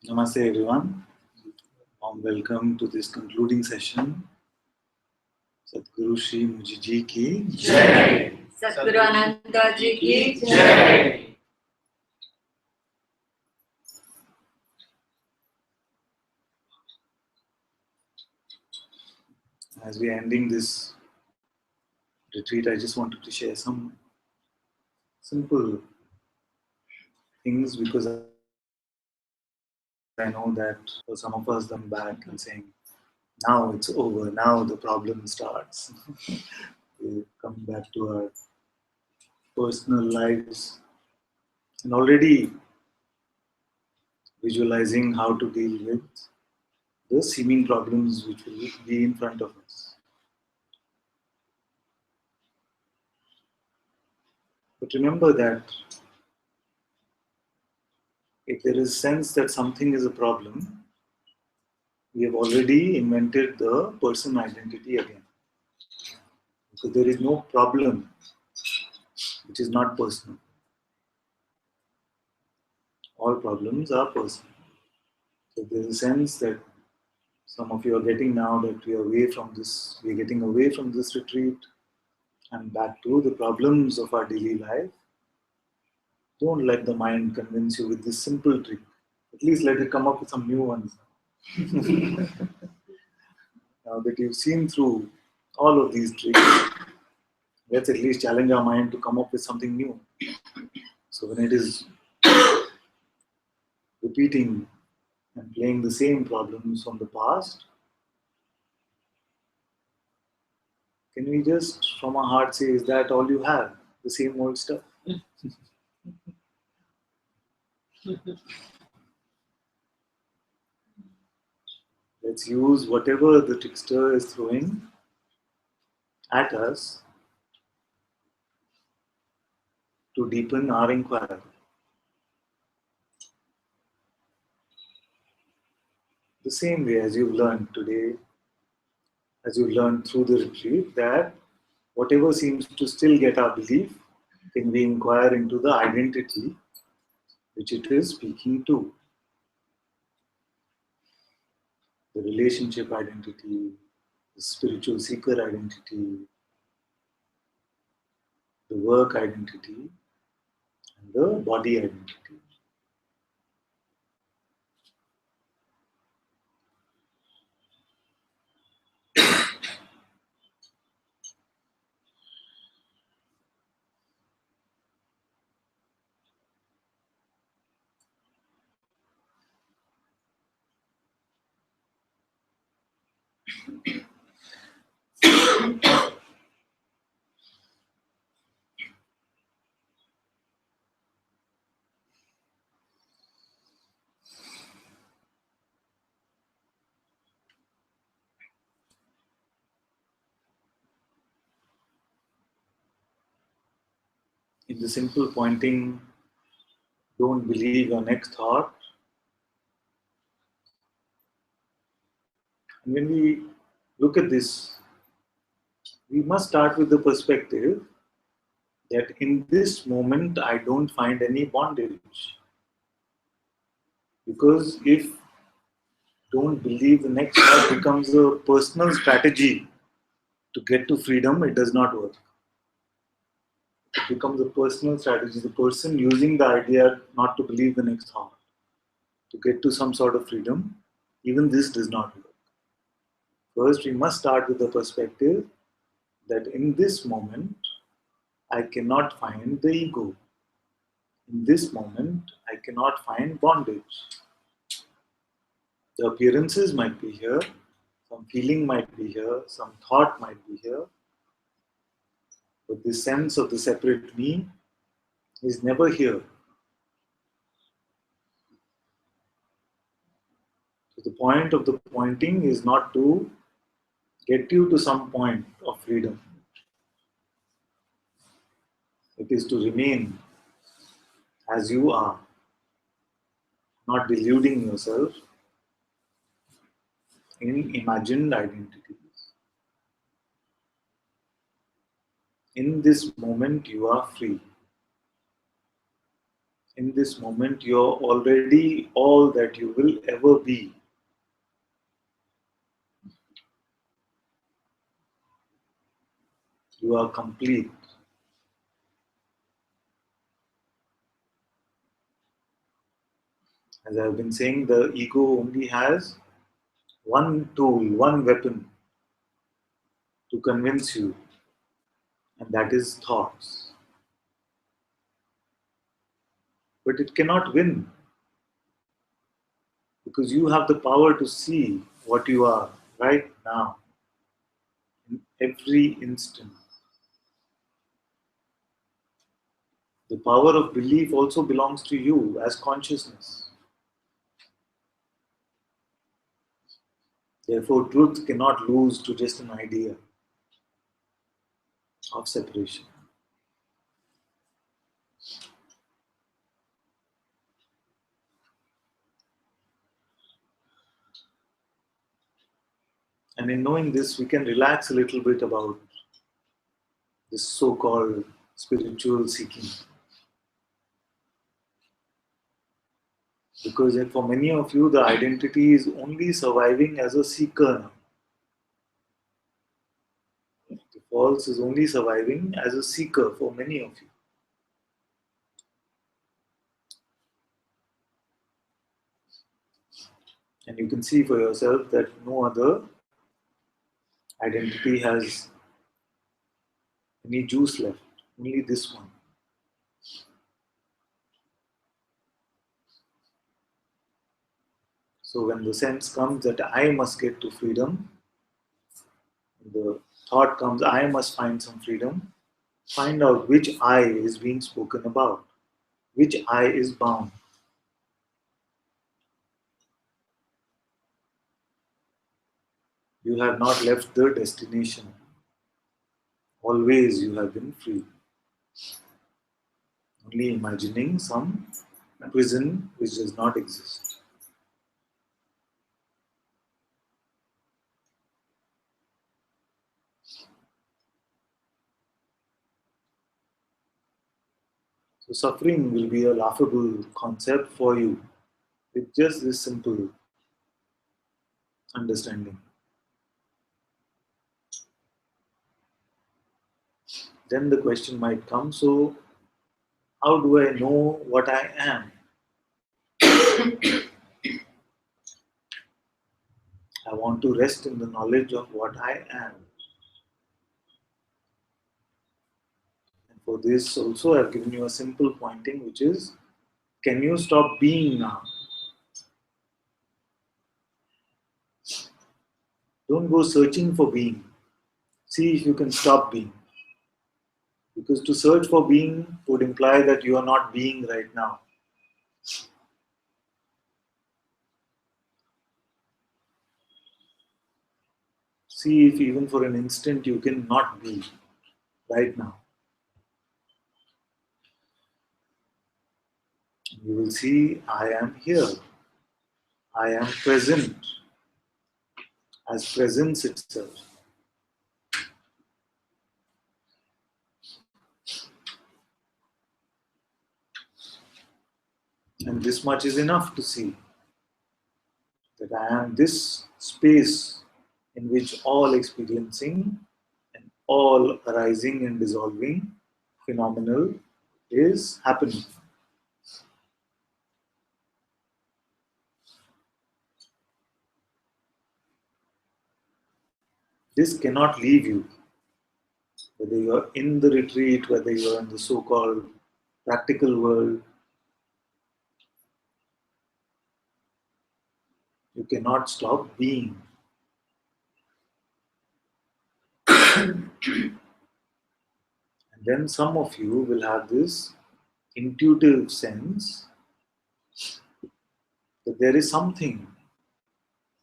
Namaste everyone. Welcome to this concluding session. Sadhguru Shri Muji Ji ki Jai. Sadhguru Ananta Ji ki Jai. As we are ending this retreat, I just wanted to share some simple things because I know that for some of us them back and saying, now it's over, now the problem starts. We come back to our personal lives and already visualizing how to deal with the seeming problems which will be in front of us. But remember that if there is sense that something is a problem, we have already invented the person identity again. Because there is no problem which is not personal. All problems are personal. So there is a sense that some of you are getting now that we are getting away from this retreat and back to the problems of our daily life. Don't let the mind convince you with this simple trick. At least let it come up with some new ones. Now that you've seen through all of these tricks, let's at least challenge our mind to come up with something new. So when it is repeating and playing the same problems from the past, can we just from our heart say, is that all you have? The same old stuff? Let's use whatever the trickster is throwing at us to deepen our inquiry. The same way as you've learned today, as you've learned through the retreat, that whatever seems to still get our belief, can we inquire into the identity which it is speaking to. The relationship identity, the spiritual seeker identity, the work identity, and the body identity. In the simple pointing, don't believe your next thought. And when we look at this, we must start with the perspective that in this moment I don't find any bondage. Because if don't believe the next thought becomes a personal strategy to get to freedom, it does not work. It becomes a personal strategy. The person using the idea not to believe the next thought to get to some sort of freedom, even this does not work. First, we must start with the perspective that in this moment, I cannot find the ego. In this moment, I cannot find bondage. The appearances might be here, some feeling might be here, some thought might be here, but the sense of the separate me is never here. So the point of the pointing is not to get you to some point of freedom. It is to remain as you are, not deluding yourself in imagined identities. In this moment, you are free. In this moment, you're already all that you will ever be. You are complete. As I've been saying, the ego only has one tool, one weapon to convince you, and that is thoughts. But it cannot win because you have the power to see what you are right now, in every instant. The power of belief also belongs to you as consciousness. Therefore, truth cannot lose to just an idea of separation. And in knowing this, we can relax a little bit about this so called spiritual seeking. Because for many of you, the identity is only surviving as a seeker now. The false is only surviving as a seeker for many of you. And you can see for yourself that no other identity has any juice left, only this one. So when the sense comes that I must get to freedom, the thought comes I must find some freedom, find out which I is being spoken about, which I is bound. You have not left the destination. Always you have been free. Only imagining some prison which does not exist. So suffering will be a laughable concept for you with just this simple understanding. Then the question might come, so how do I know what I am? I want to rest in the knowledge of what I am. And for this also I've given you a simple pointing, which is, can you stop being now? Don't go searching for being. See if you can stop being. Because to search for being would imply that you are not being right now. See if even for an instant you can not be right now. You will see, I am here. I am present as presence itself. And this much is enough to see that I am this space in which all experiencing and all arising and dissolving phenomenal is happening. This cannot leave you. Whether you are in the retreat, whether you are in the so called practical world, you cannot stop being. And then some of you will have this intuitive sense that there is something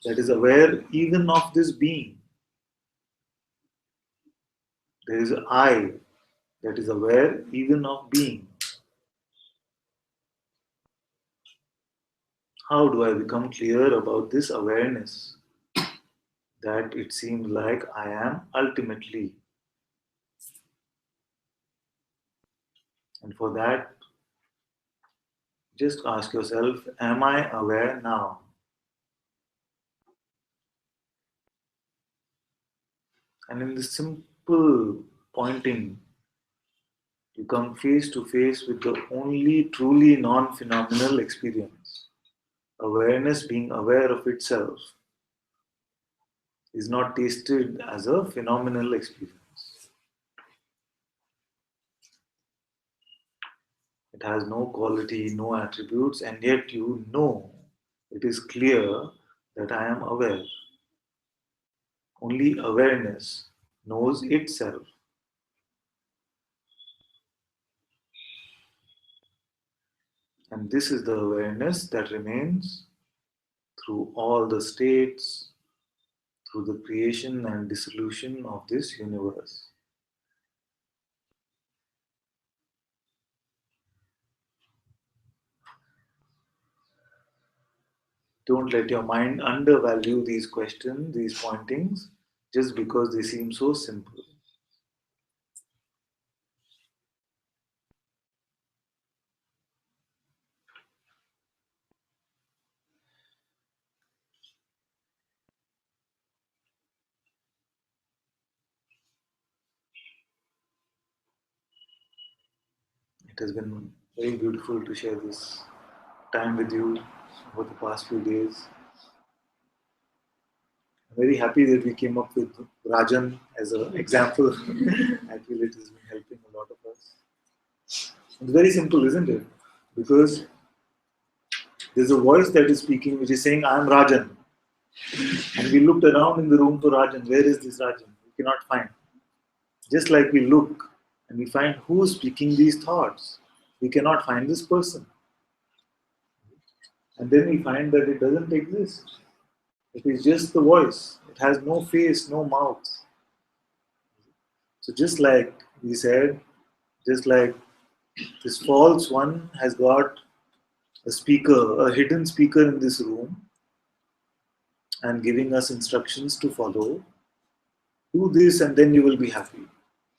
that is aware even of this being. There is an I that is aware even of being. How do I become clear about this awareness that it seems like I am ultimately? And for that, Just ask yourself, am I aware now? And in this simple pointing, you come face to face with the only truly non phenomenal experience. Awareness, being aware of itself, is not tasted as a phenomenal experience. It has no quality, no attributes, and yet you know, it is clear that I am aware. Only awareness knows itself. And this is the awareness that remains through all the states, through the creation and dissolution of this universe. Don't let your mind undervalue these questions, these pointings, just because they seem so simple. It has been very beautiful to share this time with you over the past few days. I'm very happy that we came up with Rajan as an example. I feel it has been helping a lot of us. It's very simple, isn't it? Because there's a voice that is speaking which is saying, I am Rajan. And we looked around in the room for Rajan. Where is this Rajan? We cannot find. Just like we look and we find who is speaking these thoughts, we cannot find this person. And then we find that it doesn't exist. It is just the voice. It has no face, no mouth. So just like we said, just like this false one has got a speaker, a hidden speaker in this room and giving us instructions to follow. Do this and then you will be happy.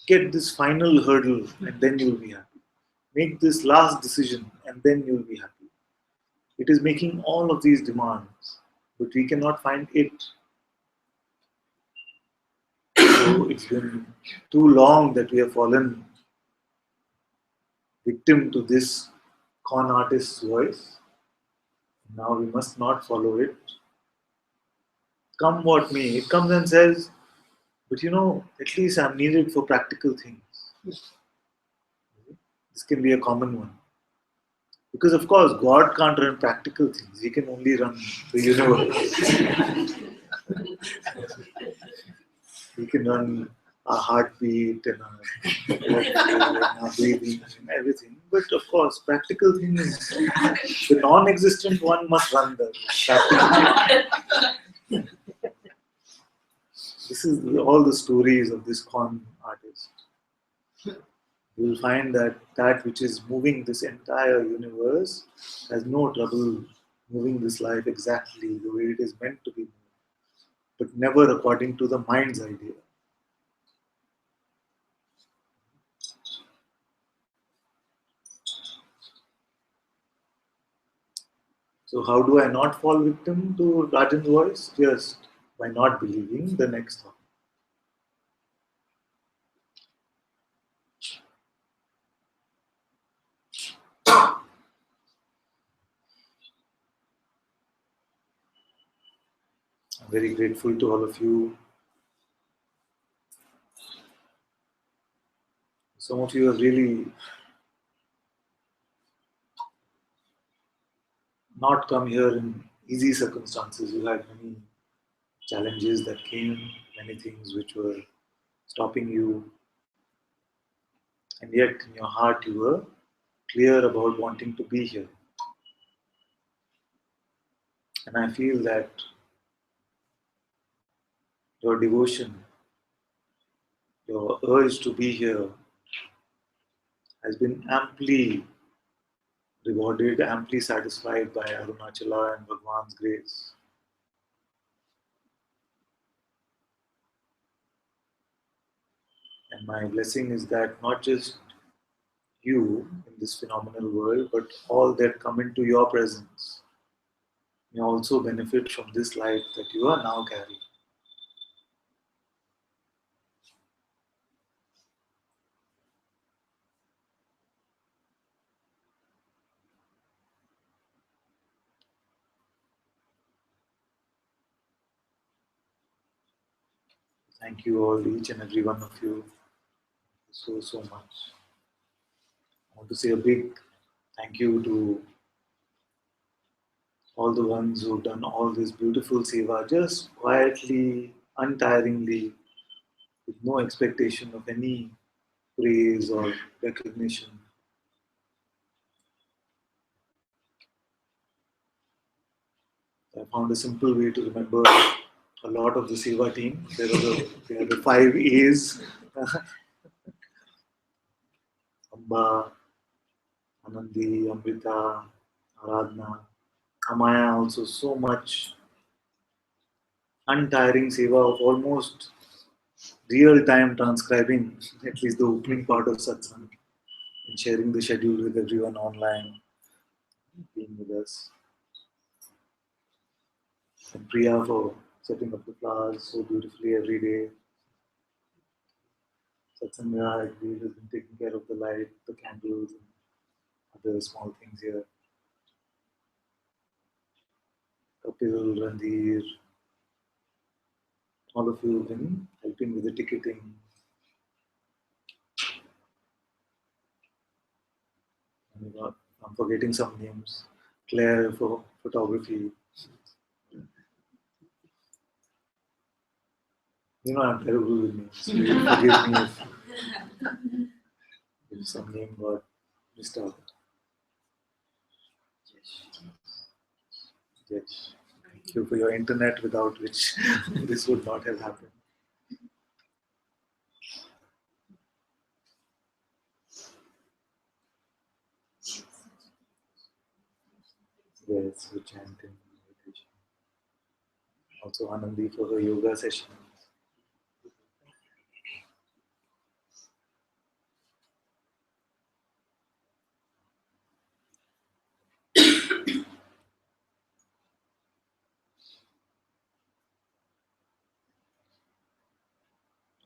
Get this final hurdle and then you will be happy. Make this last decision and then you will be happy. It is making all of these demands, but we cannot find it. So it's been too long that we have fallen victim to this con artist's voice. Now we must not follow it. Come what may, it comes and says, but at least I'm needed for practical things. This can be a common one. Because of course, God can't run practical things. He can only run the universe. He can run our heartbeat and our breathing and everything. But of course, practical things, the non-existent one must run the practical. This is all the stories of this con artist. You will find that that which is moving this entire universe has no trouble moving this life exactly the way it is meant to be moved, but never according to the mind's idea. So how do I not fall victim to Rajan's voice? Just by not believing the next thought. I'm very grateful to all of you. Some of you have really not come here in easy circumstances. You had many challenges that came, many things which were stopping you, and yet in your heart you were clear about wanting to be here. And I feel that your devotion, your urge to be here has been amply rewarded, amply satisfied by Arunachala and Bhagwan's grace. And my blessing is that not just you in this phenomenal world, but all that come into your presence may also benefit from this light that you are now carrying. Thank you all, each and every one of you, so much. I want to say a big thank you to all the ones who've done all this beautiful seva just quietly, untiringly, with no expectation of any praise or recognition. I found a simple way to remember a lot of the seva team. There are the 5 A's. Amba, Anandi, Amrita, Aradhana, Amaya, also so much untiring seva of almost real time transcribing at least the opening part of Satsang and sharing the schedule with everyone online, being with us. And Priya for setting up the flowers so beautifully every day. Satsanga, I believe, has been taking care of the light, the candles, and other small things here. Kapil, Randir, all of you have been helping with the ticketing. I'm forgetting some names. Claire for photography. You know, I'm terrible with names. So you forgive me if some name got missed out. Yes. Thank you for your internet, without which this would not have happened. Yes, for chanting, meditation. Also Anandi for her yoga session.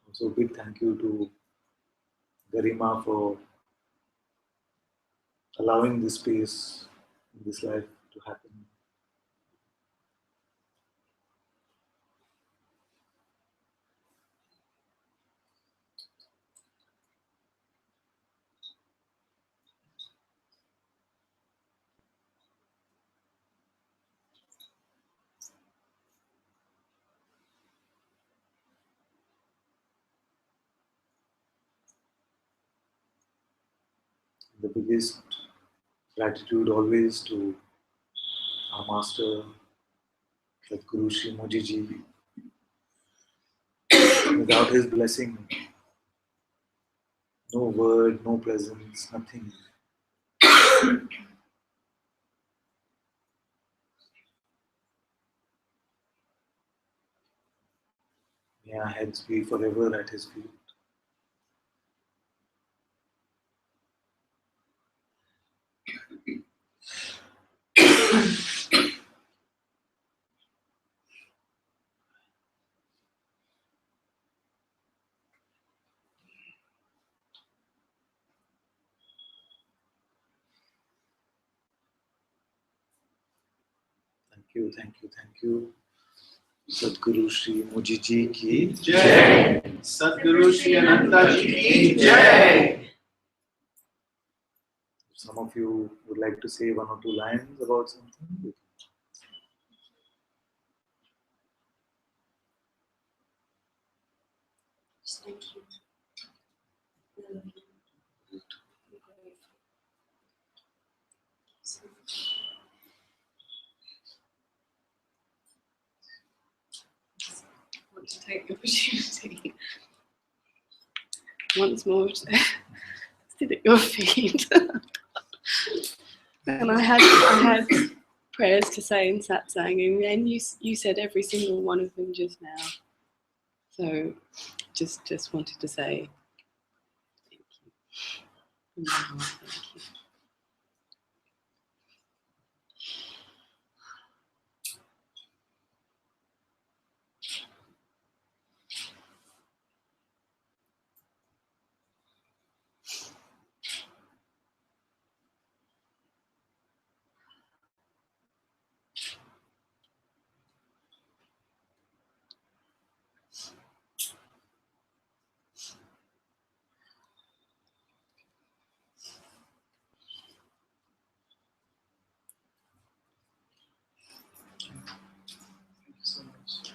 Also big thank you to Garima for allowing this space in this life to happen. The biggest gratitude always to our master, Sadhguru Sri Mojiji. Without his blessing, no word, no presence, nothing. May our heads be forever at his feet. Thank you, thank you, thank you. Sadhguru Sri Mojiji ki Jai. Sadhguru Sri Ananta Ji ki Jai. Some of you would like to say 1 or 2 lines about something. Thank you. I want to take the opportunity once more to sit at your feet. And I had prayers to say in Satsang, and then you said every single one of them just now. So just wanted to say thank you. Thank you. Thank you so much.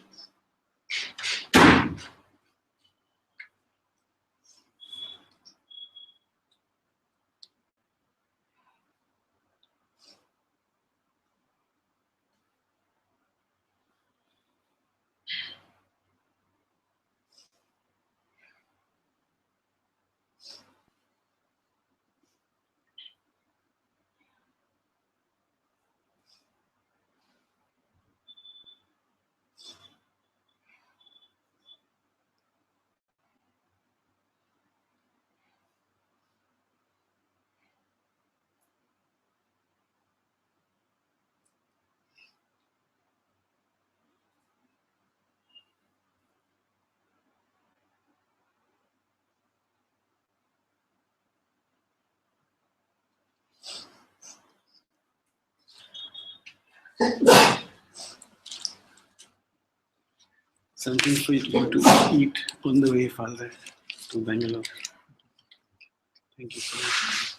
Something for you to eat on the way, Father, to Bangalore. Thank you so much.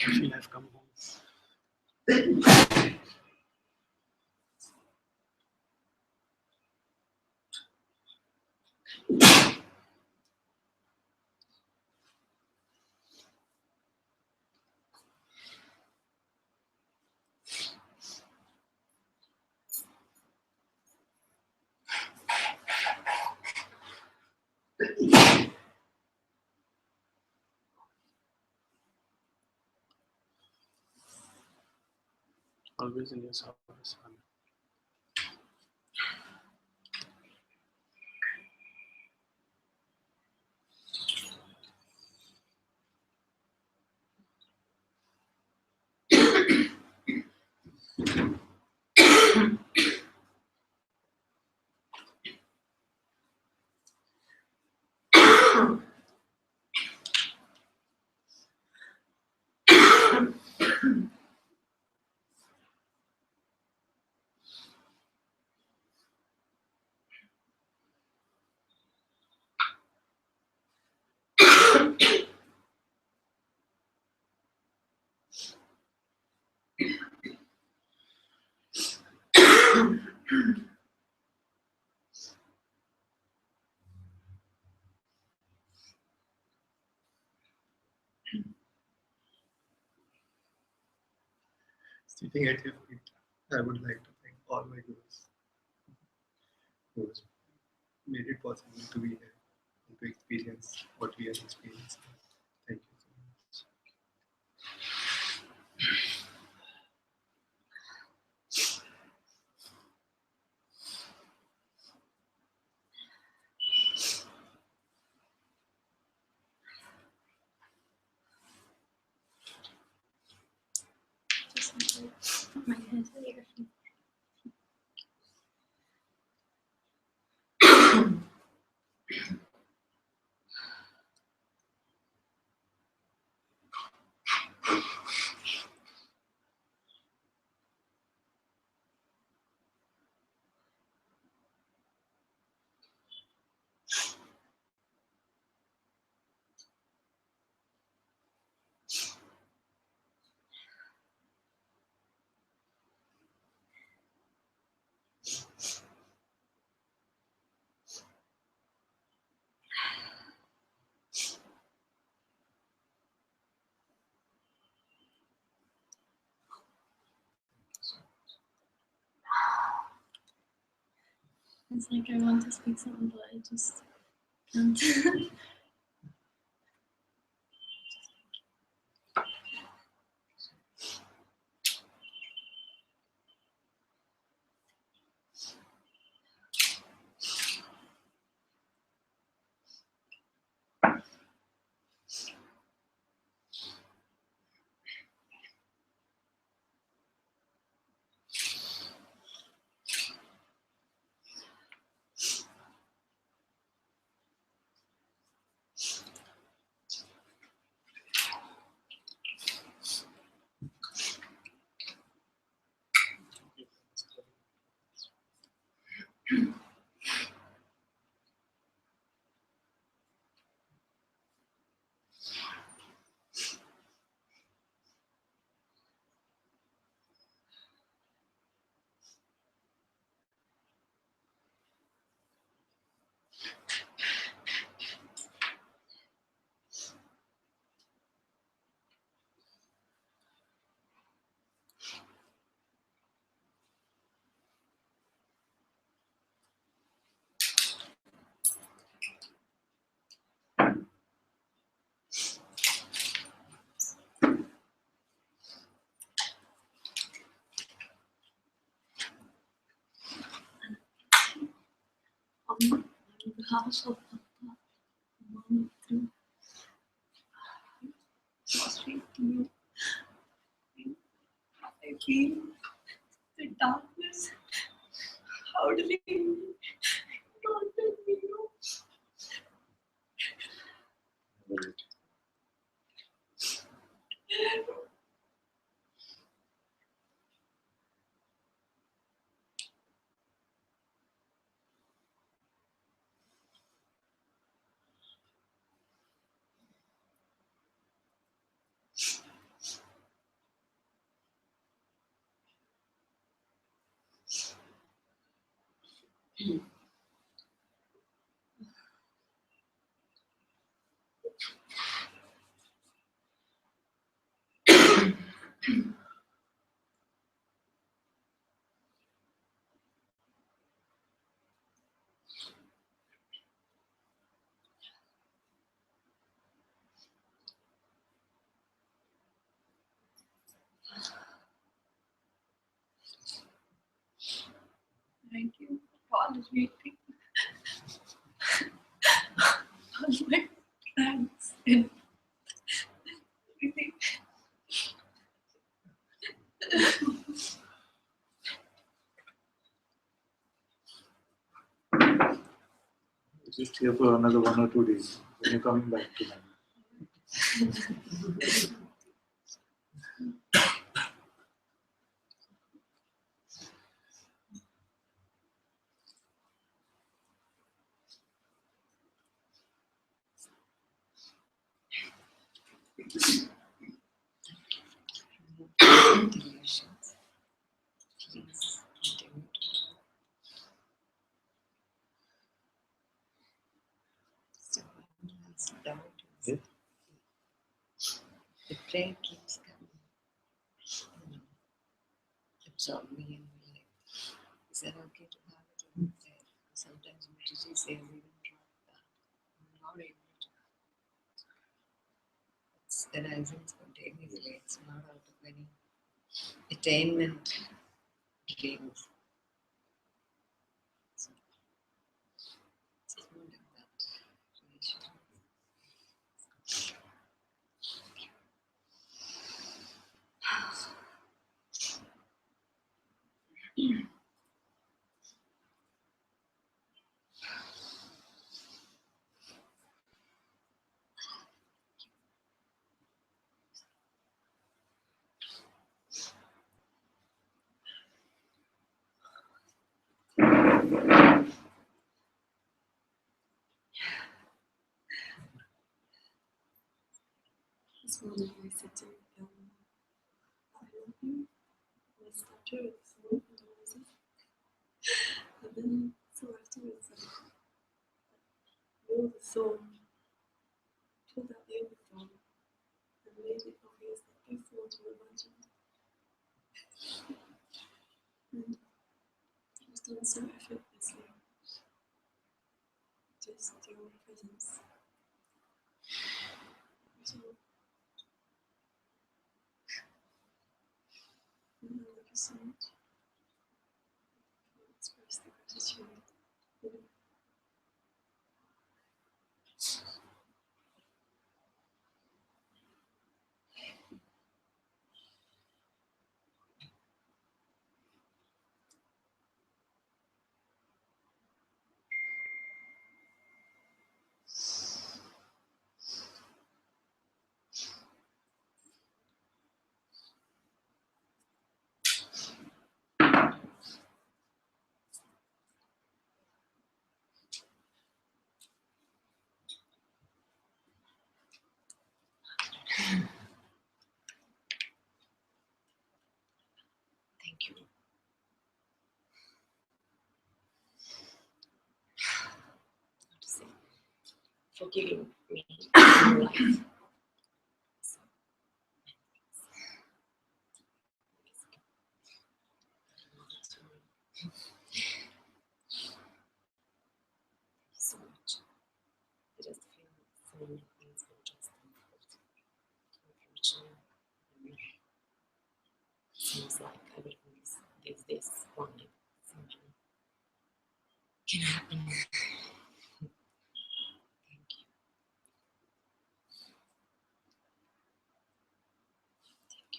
I feel I've come home. Always in your service, Father. Sitting at your feet, I would like to thank all my gurus who has made it possible to be here and to experience what we are experiencing. Thank you so much. Just put my head here. It's like I want to speak something, but I just can't. On behalf of Papa, Mom, through speak to you, I feel the darkness howling me. Don't let me know. Thank you for tolerating all my plans and everything. Just here for another 1 or 2 days. When you're coming back to them. Delusions. Please continue to so one last doubt is Yeah. the prayer keeps coming, absorb me and be like, is that okay to have it in there? Sometimes Guruji says even like that. I'm not able to. It's arising spontaneously. It's not out of any attainment dreams. So it's more like that relation. This morning I said to I love you. I started with the song and I was and then so afterwards I wrote the song, pulled out the other song and made it obvious that both songs were imagined. And it was done so effortlessly. Just your presence. So I love you so much. I express the gratitude. Thank you. How to say, for giving me new life. So much. I just feel so many things are just unfortunate. Seems like everything is this one something can happen. Thank you. Thank you.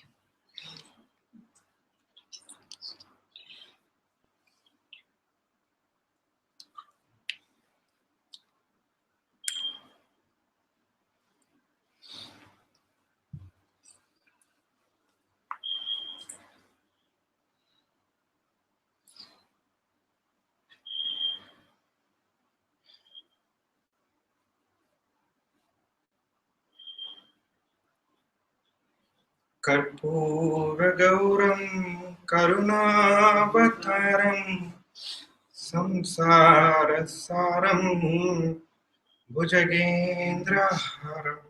कर्पूरगौरं करुणावतारं संसारसारं भुजगेन्द्रहारं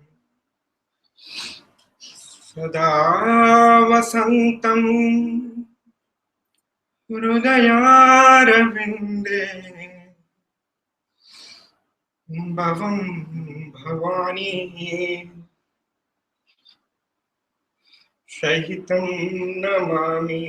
सदा वसन्तं हृदयारविन्दे भवं भवानी सहितं Namami.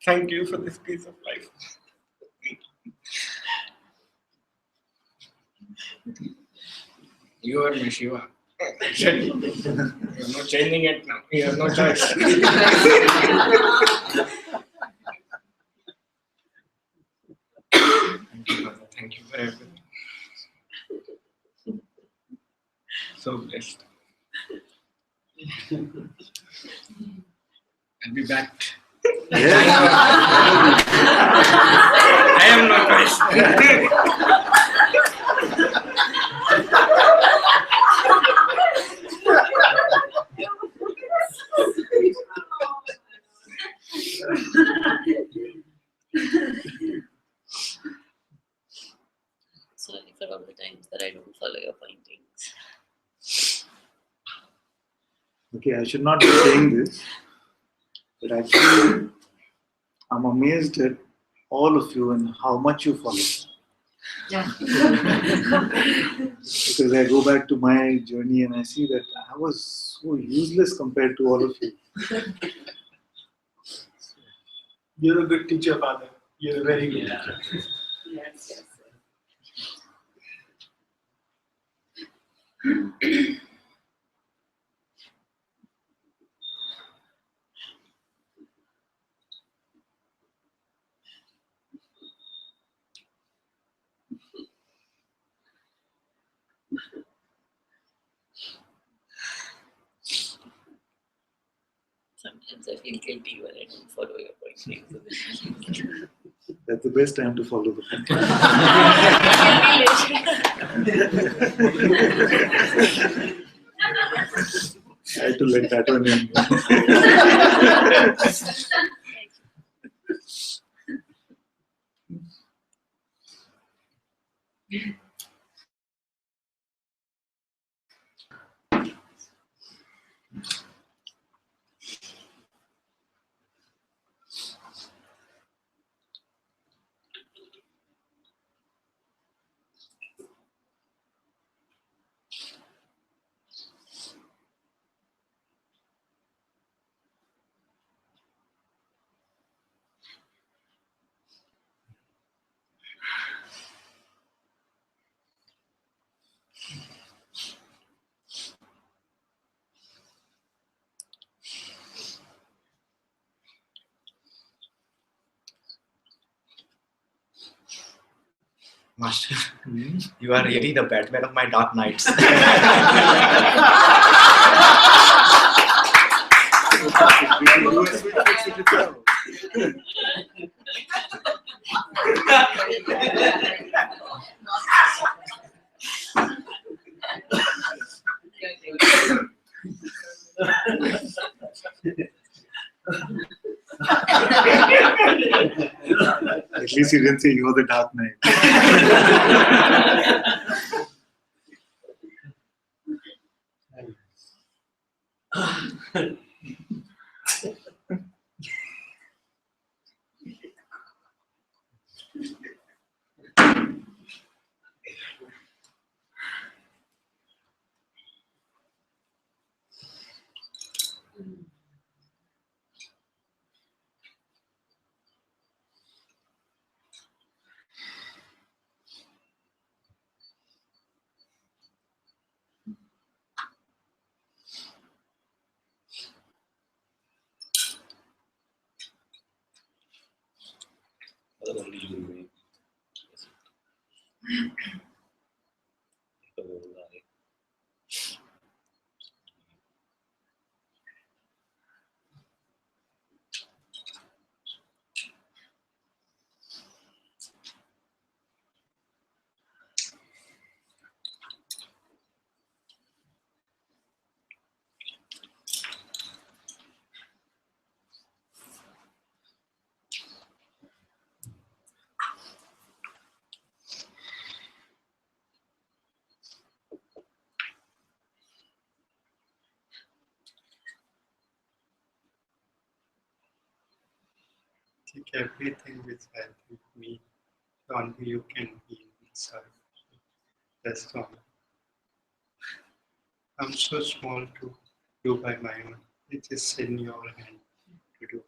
Thank you for this piece of life. You are my Shiva. You're not changing it now. You have no choice. Thank you, Mother. Thank you for everything. So blessed. I'll be back. I have no choice. Sorry for all the times that I don't follow your pointings. Okay, I should not be saying this, but actually, I'm amazed at all of you and how much you follow. Yeah. Because I go back to my journey and I see that I was so useless compared to all of you. You're a good teacher, Father. You're a very good teacher. Yes, yes. Sometimes I feel guilty when I don't follow your pointings. That's the best time to follow the I had to let that one in. Master, you are really the Batman of my dark nights. At least you didn't say you're the Dark Knight. Take everything which I think me, only you can be inside. That's all. I'm so small to do by my own. It is in your hand to do.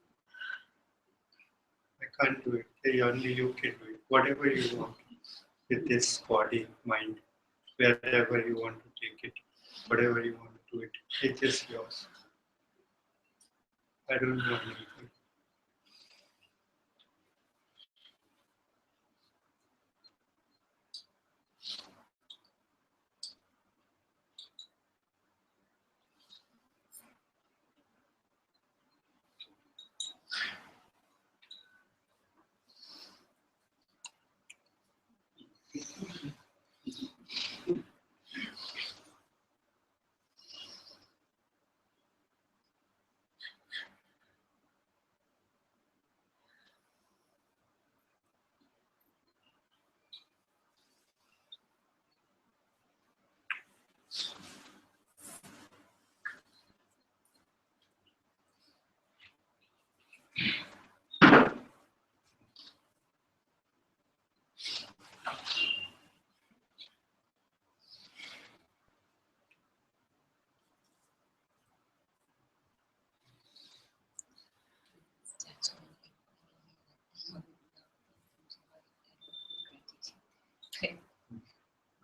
I can't do it. Hey, only you can do it. Whatever you want with this body, mind, wherever you want to take it, whatever you want to do it, it is yours. I don't know anything.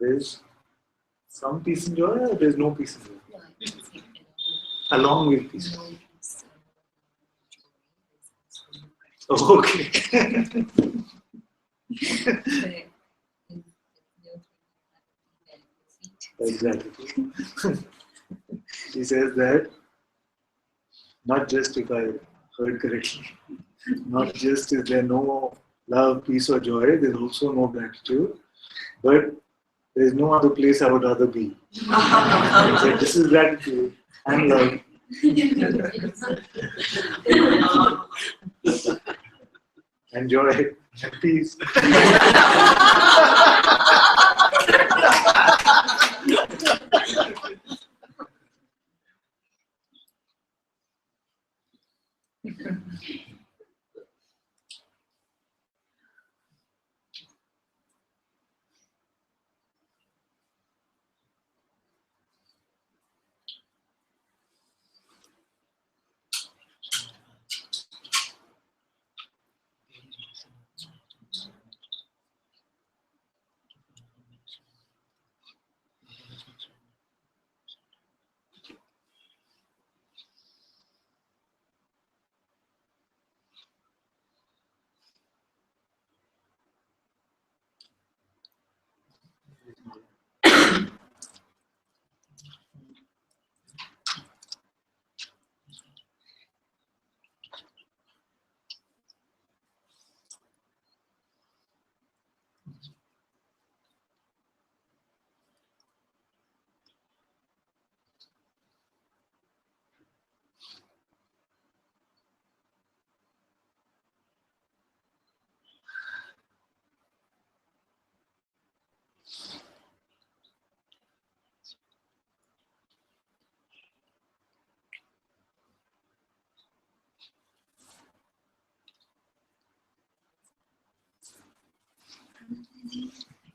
There's some peace and joy, or there's no peace and joy? No, I don't think Along with peace. no peace and joy. Oh, okay. Exactly. She says that not just, if I heard correctly, not just is there no love, peace, or joy, there's also no gratitude, but there's no other place I would rather be. So this is gratitude and love. And joy and peace.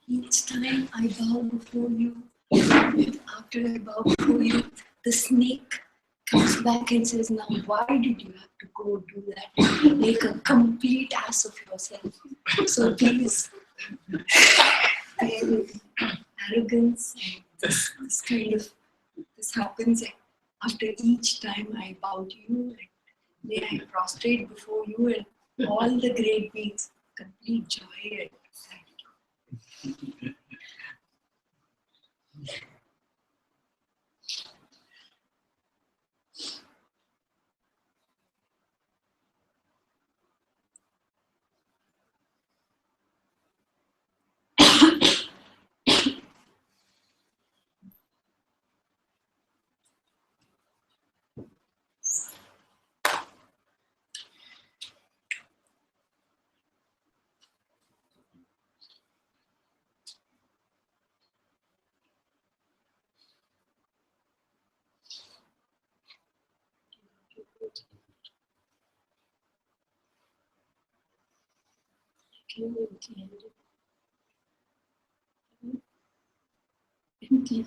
Each time I bow before you, after I bow before you, the snake comes back and says, now why did you have to go do that? Make a complete ass of yourself. So please, bear with arrogance and this kind of, this happens after each time I bow to you. May I prostrate before you and all the great beings, complete joy and gratitude.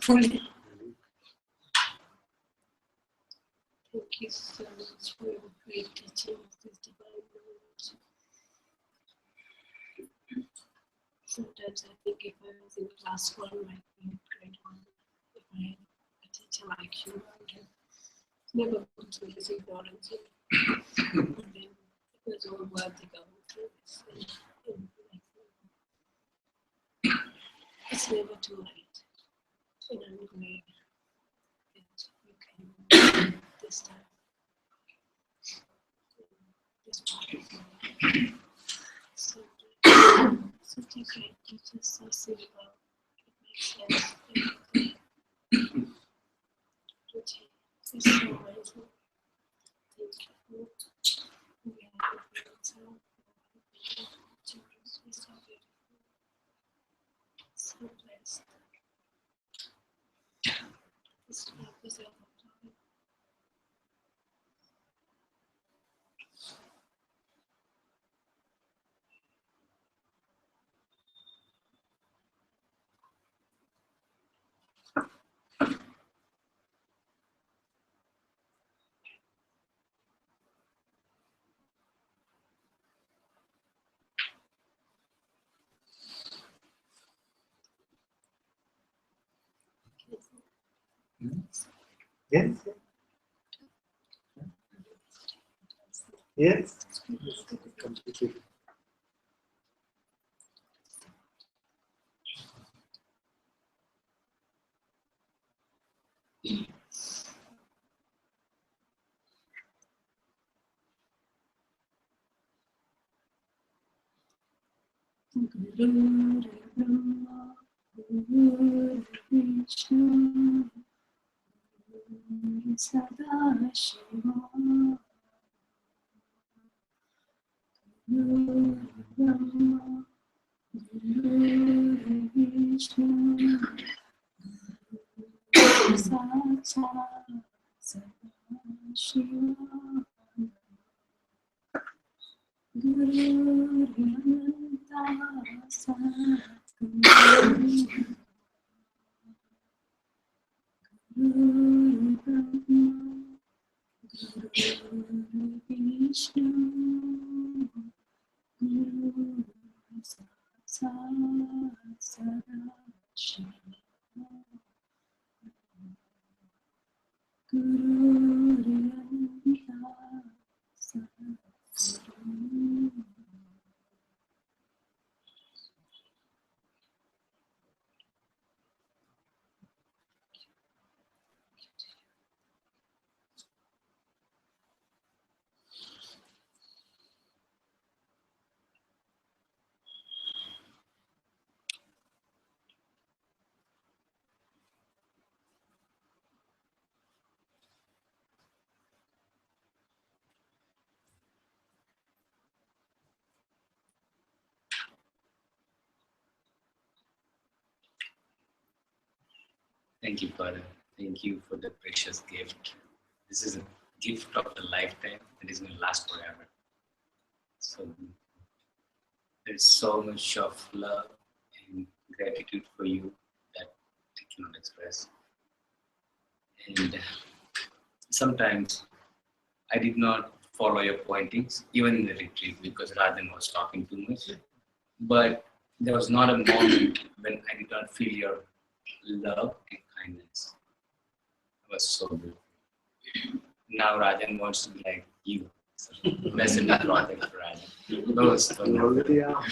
Fully. Thank you so much for your great teaching of this divine knowledge. Sometimes I think if I was in class 1, like in grade 1, if I had a teacher like you, I would have never gone through this ignorance. And then it was all worth it going through this. And it's never too late. And I'm glad that you came this time. This part of my life. So, such a great teacher, so simple. It makes sense. It's so amazing. Thank you. We are grateful. Children, we're so beautiful. So blessed. This love is overflowing. Yes. Yes. Completely. Guru Brahma, Guru Vishnu, Guru Sadashiva, Guru Brahma, Guru Vishnu, Guru Satsang, Sadashiva, Guru Ananta, Satsang, Guru Brahma, Guru Vishnu, Guru Satsang, Sadashiva, Guru Ananta, Satsang. Thank you, Father. Thank you for the precious gift. This is a gift of a lifetime that is going to last forever. So there's so much of love and gratitude for you that I cannot express. And sometimes I did not follow your pointings, even in the retreat, because Rajan was talking too much. But there was not a moment when I did not feel your love and kindness. It was so good. Now Rajan wants to be like you. So blessed be project for Rajan. Those Already are.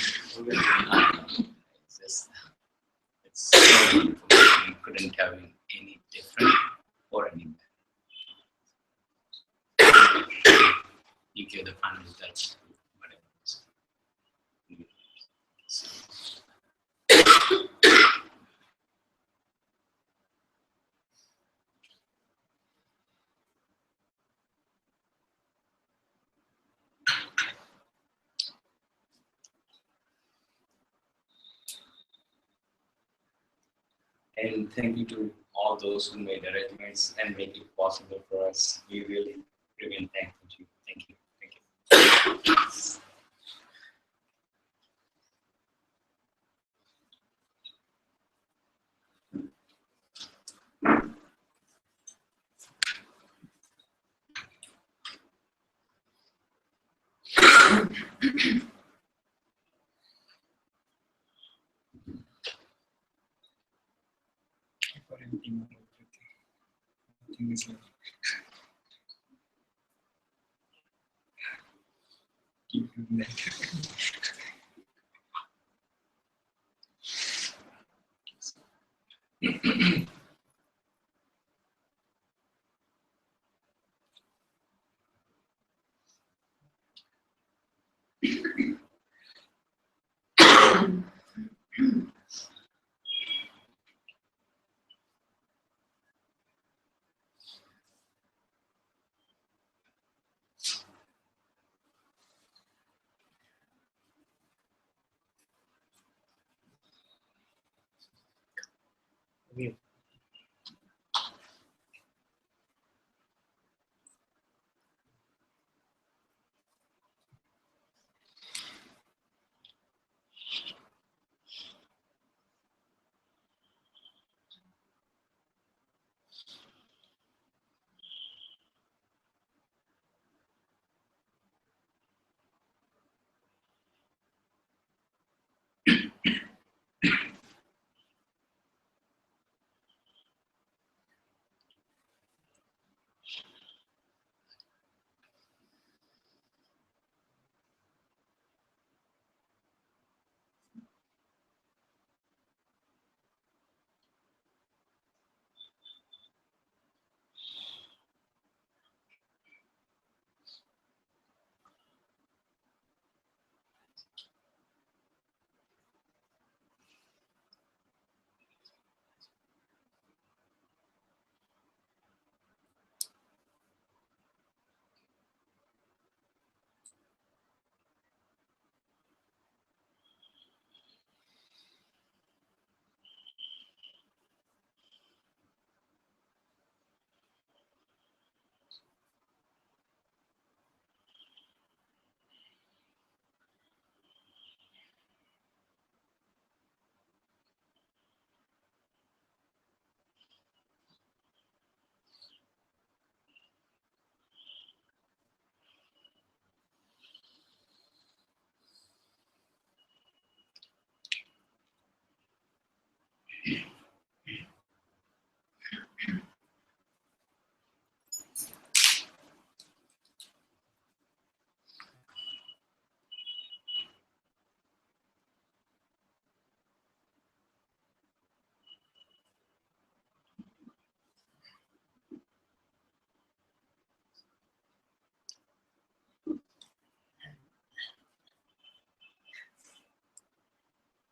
it's so wonderful. You couldn't have been any different or any better. You give the final touch, whatever it is. And thank you to all those who made arrangements and make it possible for us. We really remain thankful to you. Thank you. Thank you. For anything or everything. Nothing is left. Keep doing that.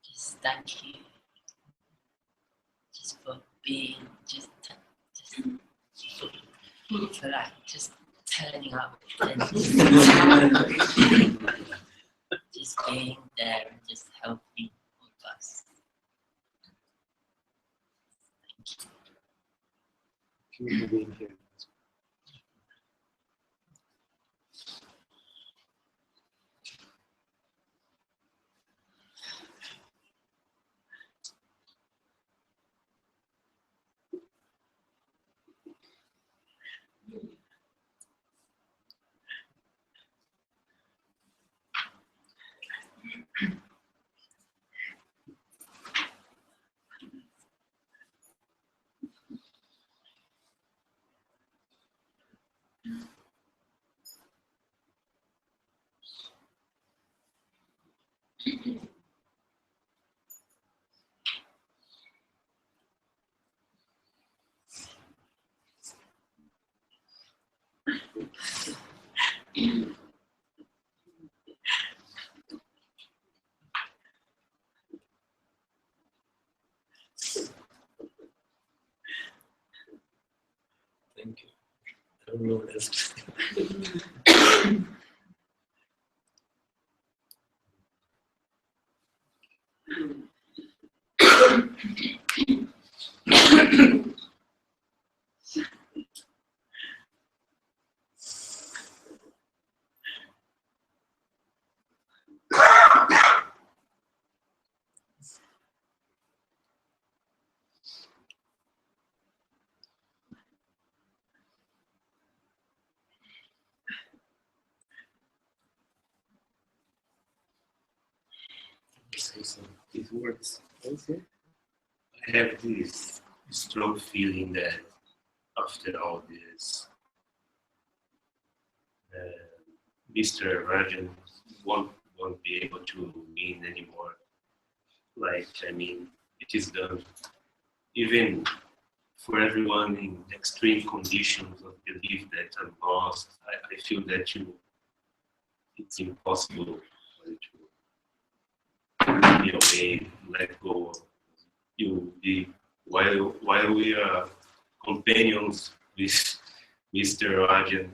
Just thank you. Just for being, just for like, just turning up and just being there and just helping all of us. Thank you. you for being here. Thank you. I don't know what else to say. Say some these words. Okay. I have this strong feeling that after all this, Mr. Rajan won't be able to win anymore. Like, I mean, it is done. Even for everyone in extreme conditions of belief that I'm lost, I feel that it's impossible for you to be away, let go. You be while we are companions with Mr. Rajan,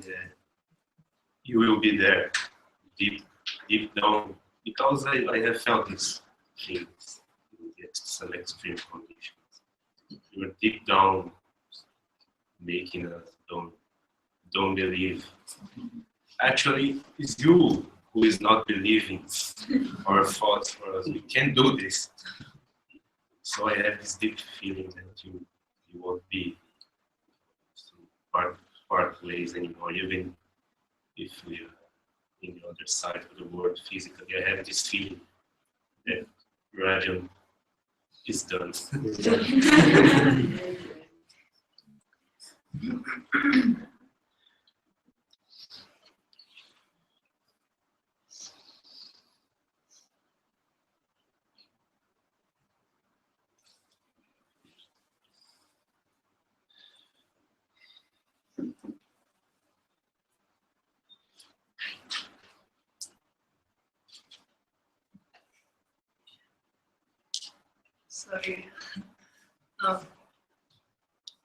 you will be there deep down, because I have felt these things in some extreme conditions. You are deep down making us don't believe. Actually, it's you who is not believing our thoughts for us. We can't do this. So I have this deep feeling that you won't be part ways anymore, even if we are in the other side of the world physically. I have this feeling that Rajan is done. So,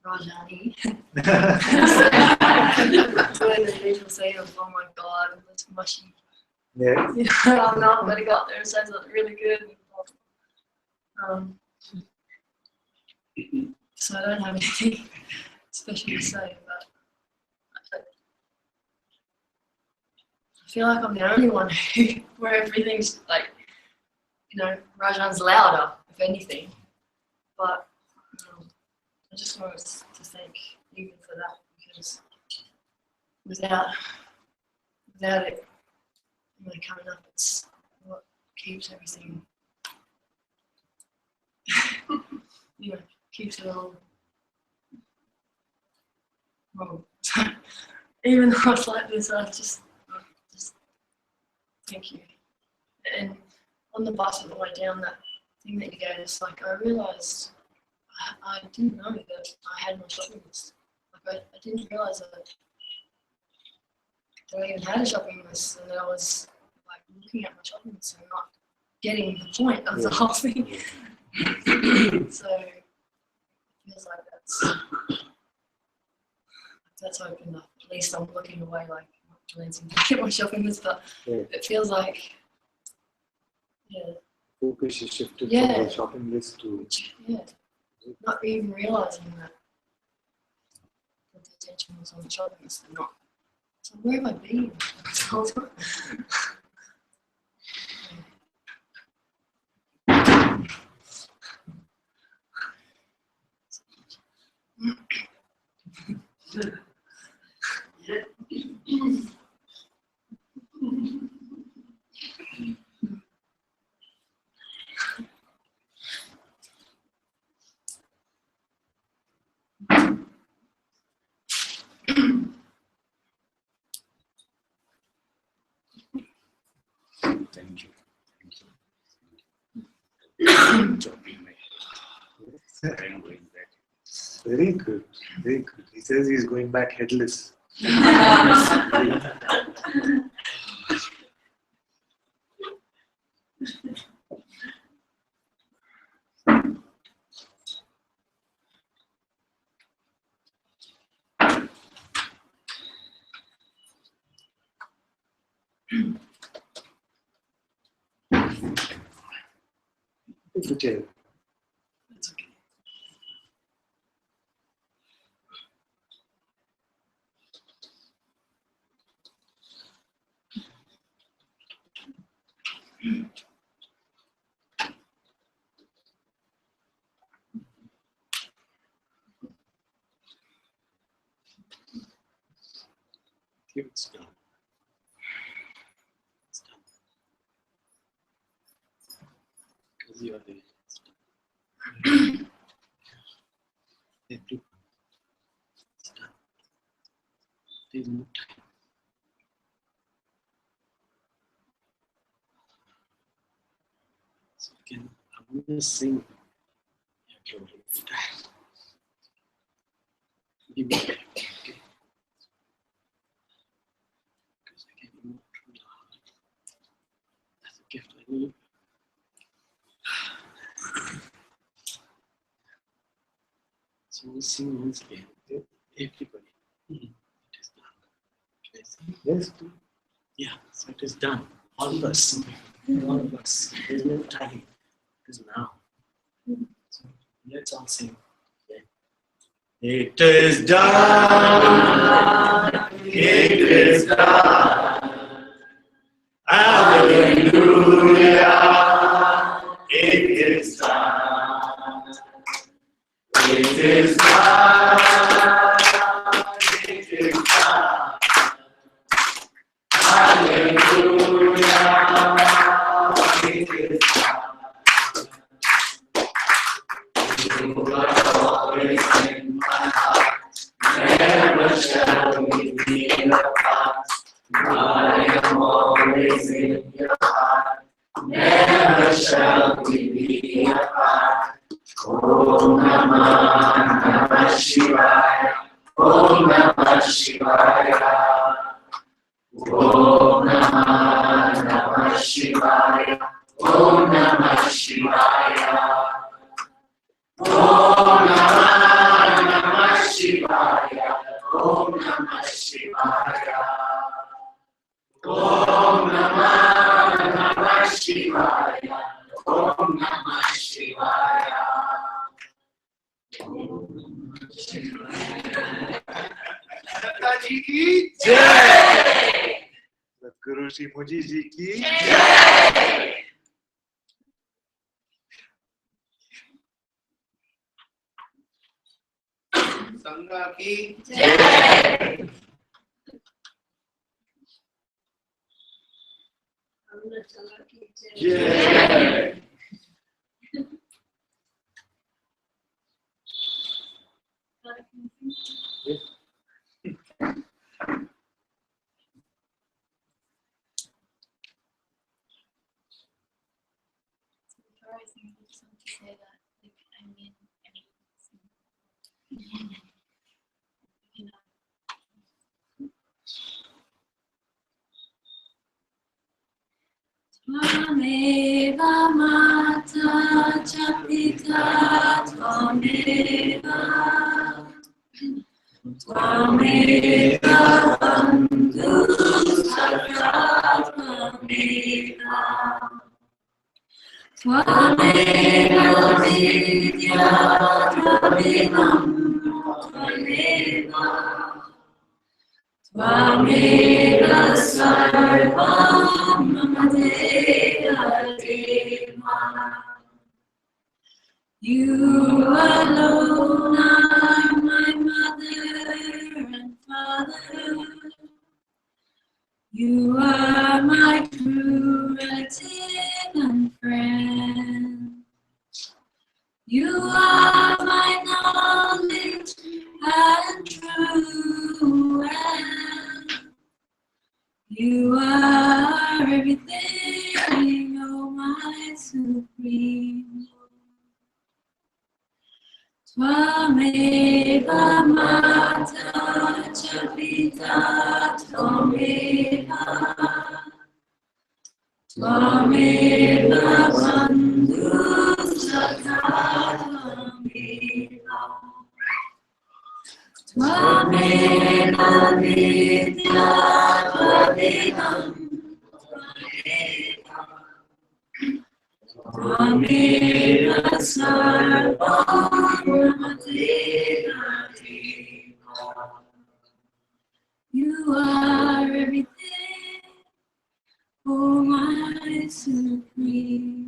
Rajani. When the people say, oh my god, it's mushy. Yeah. I'm not, but it got there, it sounds really good. So I don't have anything special to say, but I feel like I'm the only one where everything's like, Rajan's louder, if anything. But I just wanted to thank you for that, because without it, coming up, it's what keeps everything, keeps it all. Well, even though it's like this, I just thank you. And on the bus on the way down, that thing that you gave us, like, I realised I didn't know that I had my shopping list. Like, I didn't realise that I even had a shopping list, and that I was like looking at my shopping list and not getting the point of the whole thing. So it feels like that's opened up. At least I'm looking away, like not glancing back at my shopping list, but it feels like, Focus is shifted Yeah. from the shopping list to not even realising that the attention was on each other instead of not. So where have I been? Thank you. Chopping my head. I'm going back. Very good, very good. He says he's going back headless. Take the chair. That's okay. It's done. It's done. Because you are there. It's done. Everyone. It's done. There's no time. So again, I'm going to sing. You have to wait for time. Give me time, okay? Because I can move from the heart. That's a gift I need. So we'll sing once again. Everybody. It is done. Can I sing? Yes. Yeah, so it is done. All of us. All of us. There's no time. It is now. So let's all sing. It is done. It is done. Hallelujah. It is done. It is done. It is done. Hallelujah. It is done. You are always in my heart. Never shall we be apart. I am always in your heart. Never shall we be apart. Om Namah Shivaya. Om Namah Shivaya. Om Namah Shivaya. Om Namah Shivaya. Om Namah Shivaya. Om Namah Shivaya. Om Namah Shivaya. Om Namah Shivaya. Ananta ji ki jai. Sadhguru Shri Muji ji ki Jai. Sangha ki Jai. Jai. Before I sing, I just want to say that, like, I mean everything. You know. Tvameva mata cha pita tvameva. Tvameva bandhu sakha tvameva. Tvameva vidya tvameva tvameva. Tvameva sarvam mama deva deva. You alone are my mother and father. You are my true relative and friend. You are my knowledge and true end. You are everything, oh my supreme. Tvameva mata cha pita tvameva. Tvameva bandhu sakha tvameva. Tvameva vidya tvavidam tvameva. Tvameva sarvam mama deva deva. You are everything, oh my supreme.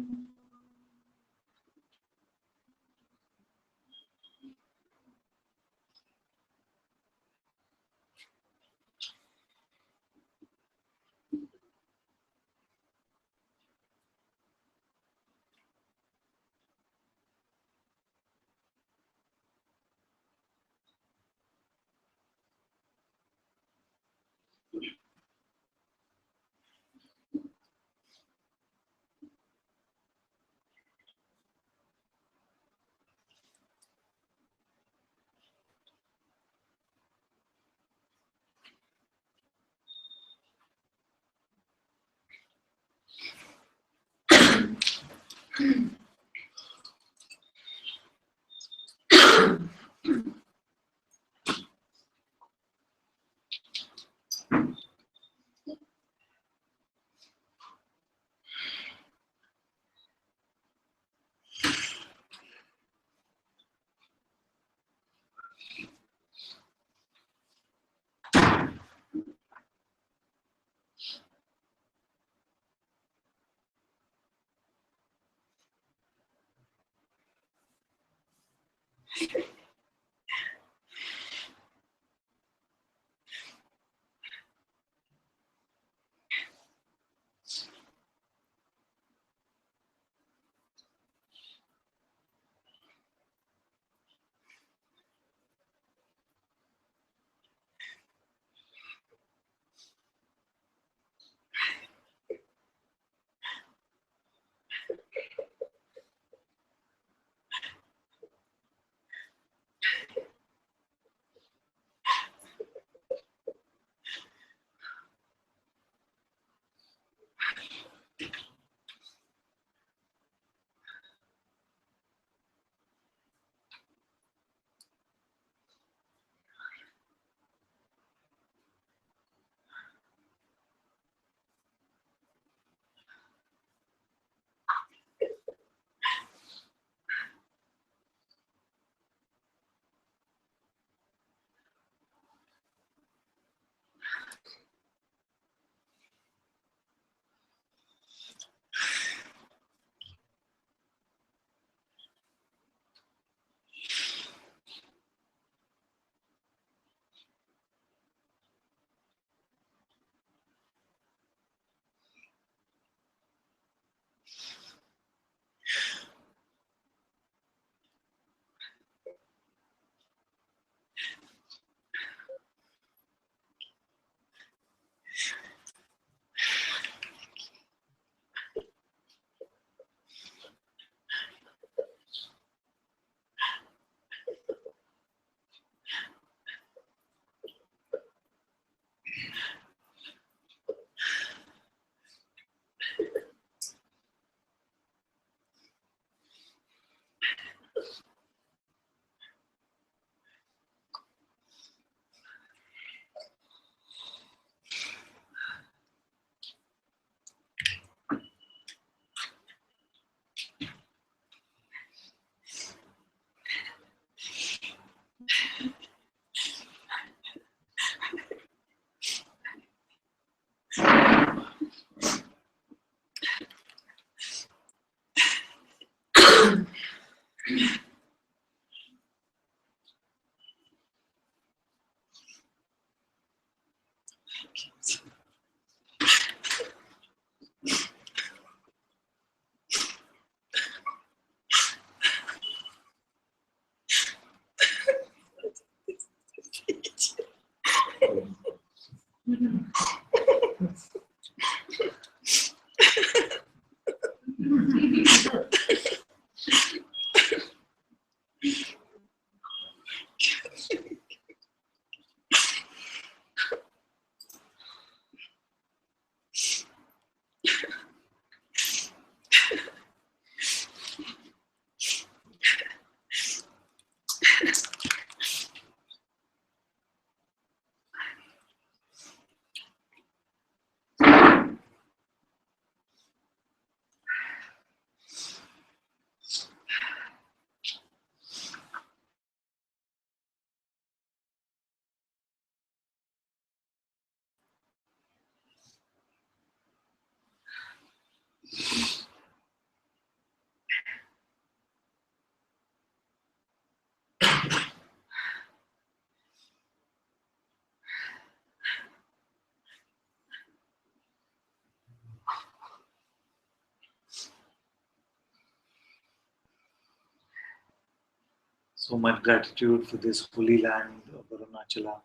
So much gratitude for this holy land of Arunachala.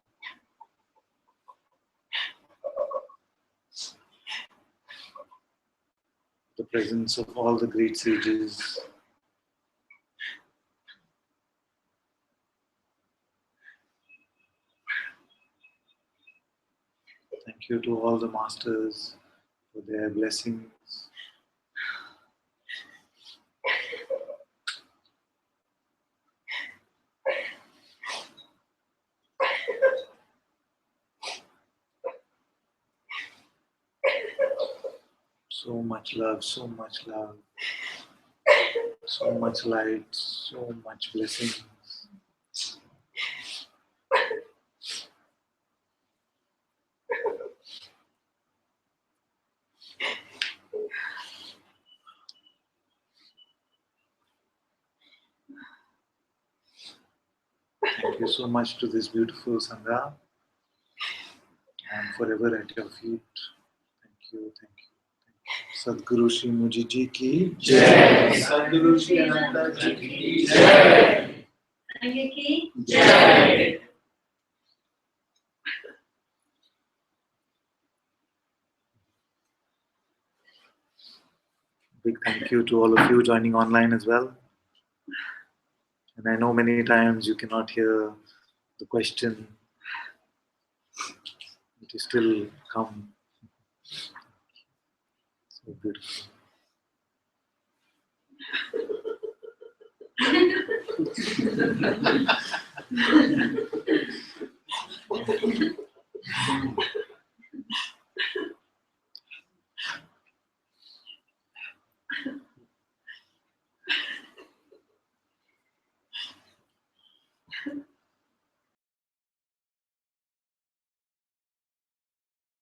The presence of all the great sages. Thank you to all the masters for their blessings. So much love, so much love, so much light, so much blessings. Thank you so much to this beautiful Sangha. I'm forever at your feet. Thank you, thank you. Sadhguru Shri Muji Ji ki Jai. Sadhguru Shri Ananta Ji ki Jai. Sangha ki Jai. Big thank you to all of you joining online as well. And I know many times you cannot hear the question, but you still come. So beautiful.